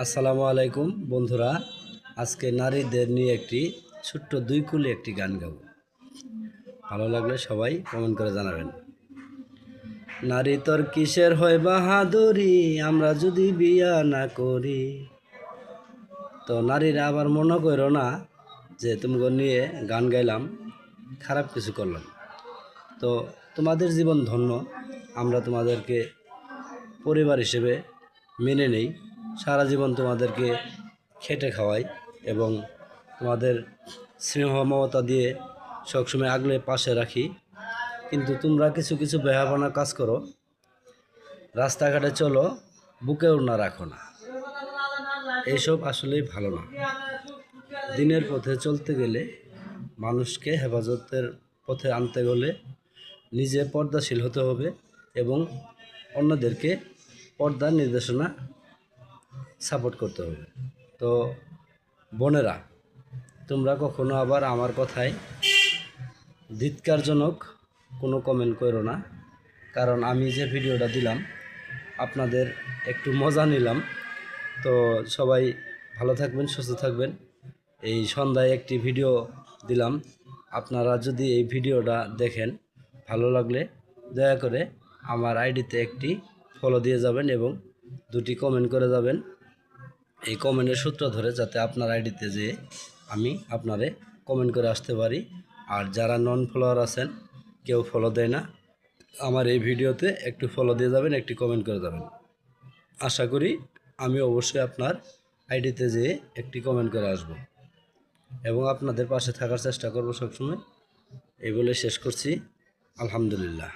আসসালামু আলাইকুম বন্ধুরা, আজকে নারীদের নিয়ে একটি ছোট্ট দুই কুলি একটি গান গাবো। ভালো লাগলে সবাই কমেন্ট করে জানাবেন। নারী তোর কিসের হয় বাহাদুরি, আমরা যদি বিয়া না করি। তো নারীরা আবার মনে করো না যে তোমাকে নিয়ে গান গাইলাম, খারাপ কিছু করলাম। তো তোমাদের জীবন ধন্য, আমরা তোমাদেরকে পরিবার হিসেবে মেনে নেই। সারা জীবন তোমাদেরকে খেটে খাওয়াই এবং তোমাদের স্নেহ মমতা দিয়ে সবসময় আগলে পাশে রাখি। কিন্তু তোমরা কিছু কিছু বেহাপনা কাজ করো, রাস্তাঘাটে চলো, বুকেও না রাখো না। এইসব আসলেই ভালো না। দিনের পথে চলতে গেলে, মানুষকে হেফাজতের পথে আনতে গেলে নিজে পর্দাশীল হতে হবে এবং অন্যদেরকে পর্দার নির্দেশনা সাপোর্ট করতে হবে। তো বোনেরা, তোমরা কখনো আবার আমার কথায় ধিক্কারজনক কোনো কমেন্ট করো না, কারণ আমি যে ভিডিওটা দিলাম আপনাদের একটু মজা নিলাম। তো সবাই ভালো থাকবেন, সুস্থ থাকবেন। এই সন্ধ্যায় একটি ভিডিও দিলাম, আপনারা যদি এই ভিডিওটা দেখেন, ভালো লাগলে দয়া করে আমার আইডিতে একটি ফলো দিয়ে যাবেন এবং দুটি কমেন্ট করে যাবেন। এই কমেন্টের সূত্র ধরে যাতে আপনার আইডিতে যেয়ে আমি আপনারে কমেন্ট করে আসতে পারি। আর যারা নন ফলোয়ার আছেন, কেউ ফলো দেয় না, আমার এই ভিডিওতে একটু ফলো দিয়ে যাবেন, একটি কমেন্ট করে যাবেন। আশা করি আমি অবশ্যই আপনার আইডিতে যেয়ে একটি কমেন্ট করে আসব এবং আপনাদের পাশে থাকার চেষ্টা করব সবসময়। এই বলে শেষ করছি। আলহামদুলিল্লাহ।